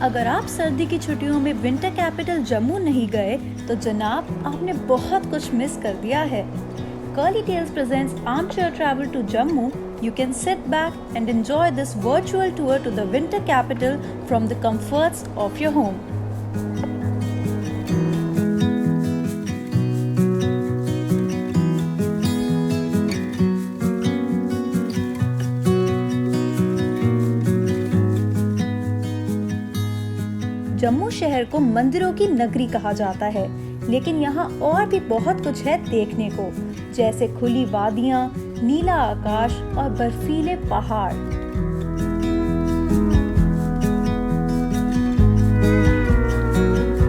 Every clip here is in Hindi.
अगर आप सर्दी की छुट्टियों में विंटर कैपिटल जम्मू नहीं गए तो जनाब आपने बहुत कुछ मिस कर दिया है। Curly Tales presents Armchair Travel to Jammu. You can sit back and enjoy this virtual tour to the winter capital from the comforts of your home. Jammu शहर को मंदिरों की नगरी कहा जाता है, लेकिन यहाँ और भी बहुत कुछ है देखने को, जैसे खुली वादियाँ, नीला आकाश और बर्फीले पहाड़।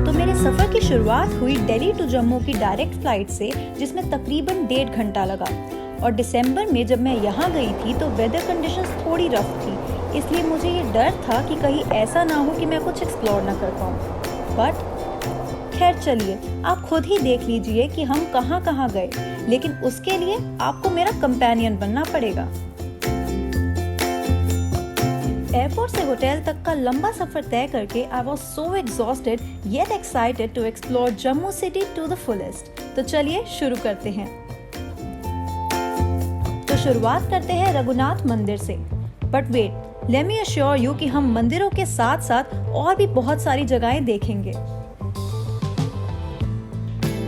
तो मेरे सफर की शुरुआत हुई दिल्ली टू जम्मू की डायरेक्ट फ्लाइट से, जिसमें तकरीबन 1.5 घंटा लगा। और दिसंबर में जब मैं यहाँ गई थी तो वेदर कंडीशंस थोड़ी रफ थी, इसलिए मुझे ये डर था कि कहीं ऐसा ना हो कि मैं कुछ एक्सप्लोर ना कर पाऊँ। बट खैर चलिए, आप खुद ही देख लीजिए कि हम कहाँ कहाँ गए, लेकिन उसके लिए आपको मेरा कंपेनियन बनना पड़ेगा। एयरपोर्ट से होटल तक का लंबा सफर तय करके I was so exhausted yet excited to explore Jammu city to the fullest. तो चलिए शुरू करते हैं। तो शुरुआत करते हैं रघुनाथ मंदिर से। But wait, let me assure you कि हम मंदिरों के साथ साथ और भी बहुत सारी जगहें देखेंगे।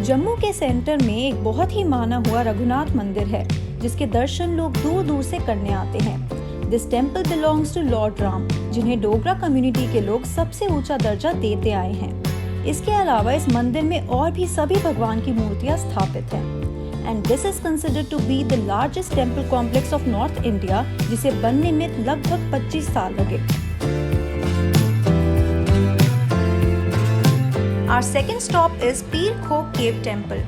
जम्मू के सेंटर में एक बहुत ही माना हुआ रघुनाथ मंदिर है, जिसके दर्शन लोग दूर दूर से करने आते हैं। This temple belongs to Lord Ram, जिन्हें डोगरा कम्युनिटी के लोग सबसे ऊंचा दर्जा देते आए हैं। इसके अलावा इस मंदिर में और भी सभी भगवान की मूर्तियां स्थापित हैं। And this is considered to be the largest temple complex of North India, जिसे बनने में लगभग 25 साल लगे। Our second stop is Pir Kho Cave Temple.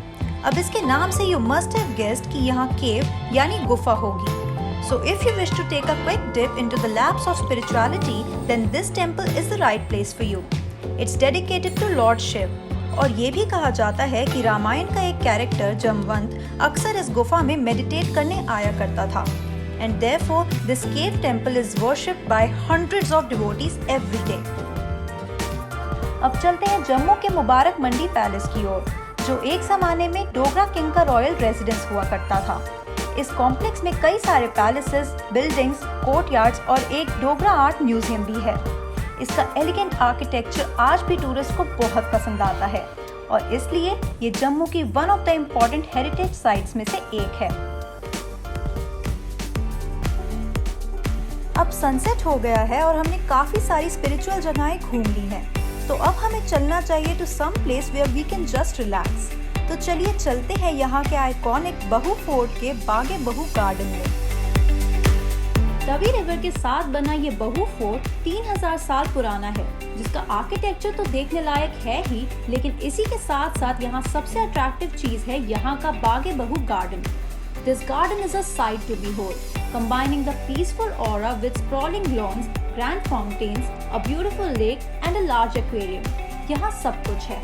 अब इसके नाम से you must have guessed कि यहाँ cave यानी गुफा होगी। So if you wish to take a quick dip into the laps of spirituality, then this temple is the right place for you. It's dedicated to Lord Shiv. और ये भी कहा जाता है कि रामायण का एक कैरेक्टर जमवंत अक्सर इस गुफा में मेडिटेट करने आया करता था। And therefore, this cave temple is worshipped by hundreds of devotees every day. अब चलते हैं जम्मू के मुबारक मंडी पैलेस की ओर, जो एक जमाने में डोगरा किंग का रॉयल रेजिडेंस हुआ करता था। इस कॉम्प्लेक्स में कई सारे पैलेसेस, बिल्डिंग्स, कोर्टयार्ड्स और एक डोगरा आर्ट म्यूजियम भी है। इसका एलिगेंट आर्किटेक्चर आज भी टूरिस्ट को बहुत पसंद आता है, और इसलिए ये जम्मू की one of the important heritage sites में से एक है। अब सनसेट हो गया है और हमने काफी सारी स्पिरिचुअल जगहें घूम ली हैं, तो अब हमें चलना चाहिए to some place where we can just relax. तो चलिए चलते हैं यहाँ के आइकॉनिक बहू फोर्ट के बागे बहू गार्डन में। तवी रिवर के साथ बना ये बहू फोर्ट 3000 साल पुराना है, जिसका आर्किटेक्चर तो देखने लायक है ही, लेकिन इसी के साथ साथ यहाँ सबसे अट्रैक्टिव चीज है यहाँ का Bagh-e Bahu garden. This garden is a sight to behold, combining the peaceful aura with sprawling lawns, grand fountains, a beautiful lake and a large aquarium. यहाँ सब कुछ है।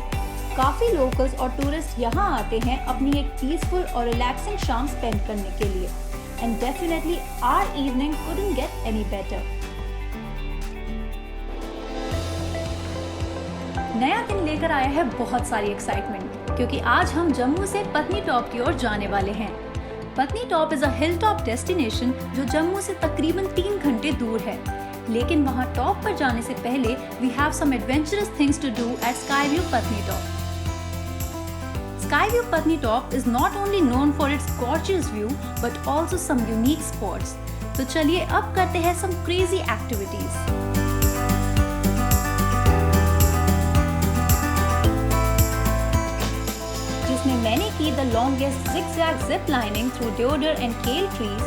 काफी लोकल्स और टूरिस्ट यहाँ आते हैं अपनी एक पीसफुल और रिलैक्सिंग शाम स्पेंड करने के लिए। And definitely our evening couldn't get any better. नया दिन लेकर आया है बहुत सारी एक्साइटमेंट, क्योंकि आज हम जम्मू से पत्नी टॉप की ओर जाने वाले हैं। पत्नी top is a hill top destination जो जम्मू से तकरीबन 3 घंटे दूर है, लेकिन वहाँ टॉप पर जाने से पहले we have some adventurous things to do at sky view Patni top. Skyview Patni Top is not only known for its gorgeous view but also some unique spots. तो चलिए अब करते हैं some crazy activities. जिसमें मैंने की the longest zigzag zip lining through deodar and kale trees,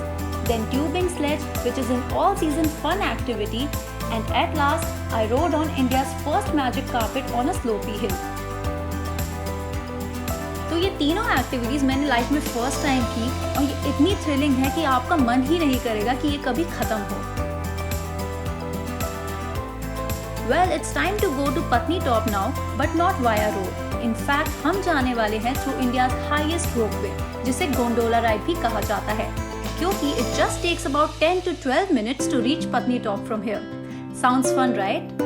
then tubing sledge, which is an all-season fun activity, and at last I rode on India's first magic carpet on a slopey hill. तो ये तीनों एक्टिविटीज मैंने लाइफ में फर्स्ट टाइम की, और ये इतनी थ्रिलिंग है कि आपका मन ही नहीं करेगा कि ये कभी खत्म हो। Well, it's time to go to Patni Top now, but not via road. In fact, हम जाने वाले हैं through India's highest ropeway, जिसे गोंडोला राइड भी कहा जाता है, क्योंकि it just takes about 10 to 12 minutes to reach Patni Top from here. Sounds fun, right?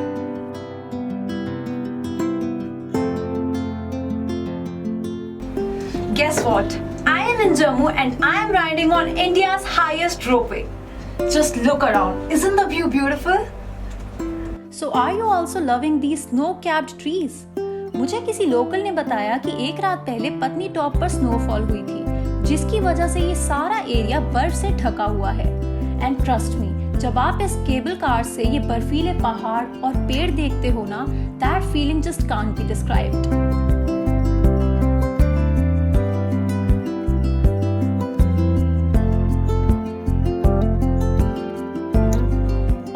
guess what? I am in Jammu and I am riding on India's highest ropeway. Just look around. Isn't the view beautiful? So are you also loving these snow-capped trees? मुझे किसी लोकल ने बताया कि एक रात पहले पत्नी टॉप पर स्नोफॉल हुई थी, जिसकी वजह से ये सारा एरिया बर्फ से ढका हुआ है। एंड ट्रस्ट मी, जब आप इस केबल कार से ये बर्फीले पहाड़ और पेड़ देखते हो ना, that feeling just can't be described.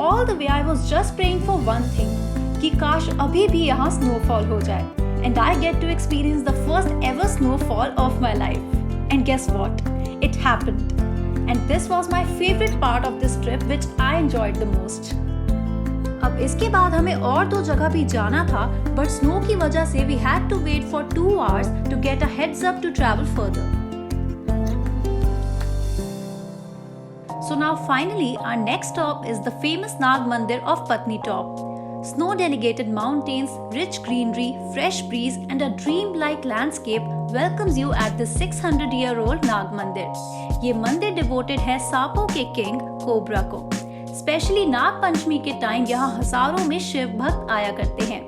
All the way I was just praying for one thing, कि काश अभी भी यहाँ snowfall हो जाए, and I get to experience the first ever snowfall of my life. And guess what? It happened. And this was my favorite part of this trip, which I enjoyed the most. अब इसके बाद हमें और 2 जगह भी जाना था, but snow की वजह से we had to wait for 2 hours to get a heads up to travel further. So now finally our next stop is the famous Nag Mandir of Patni Top. Snow delegated mountains, rich greenery, fresh breeze and a dream-like landscape welcomes you at this 600-year-old Nag Mandir. ये मंदिर डिवोटेड है सांपों के किंग कोबरा को। स्पेशली नाग पंचमी के टाइम यहाँ हजारों में शिव भक्त आया करते हैं।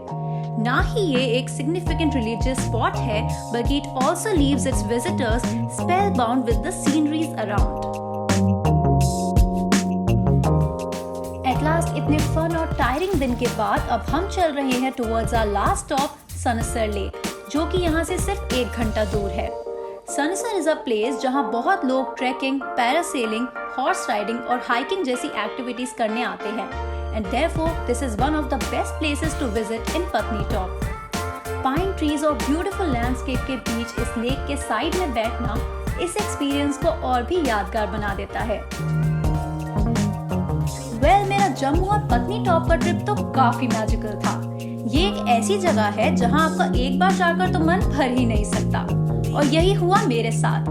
ना ही ये एक सिग्निफिकेंट रिलीजियस स्पॉट है, बल्कि it also leaves its visitors spellbound with the sceneries around. At last इतने फन और टायरिंग दिन के बाद अब हम चल रहे हैं towards our last stop Sanasar lake, जो कि यहाँ से सिर्फ 1 घंटा दूर है। सनसर इज अ प्लेस जहाँ बहुत लोग ट्रैकिंग, पैरासेलिंग, हॉर्स राइडिंग और हाइकिंग जैसी एक्टिविटीज करने आते हैं, and therefore this is one of the best places to visit in Patni top. Pine trees और ब्यूटीफुल लैंडस्केप के बीच इस लेक के साइड में बैठना इस एक्सपीरियंस को और भी यादगार बना देता है। मेरा जम्मू और पत्नी टॉप का ट्रिप तो काफी मैजिकल था। ये एक ऐसी जगह है जहां आपका एक बार जाकर तो मन भर ही नहीं सकता, और यही हुआ मेरे साथ।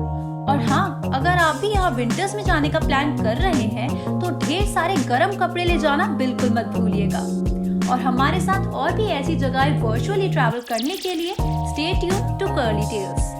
और हाँ, अगर आप भी यहाँ विंटर्स में जाने का प्लान कर रहे हैं तो ढेर सारे गर्म कपड़े ले जाना बिल्कुल मत भूलिएगा। और हमारे साथ और भी ऐसी जगहें वर्चुअली ट्रैवल करने के लिए stay tuned to Curly tales.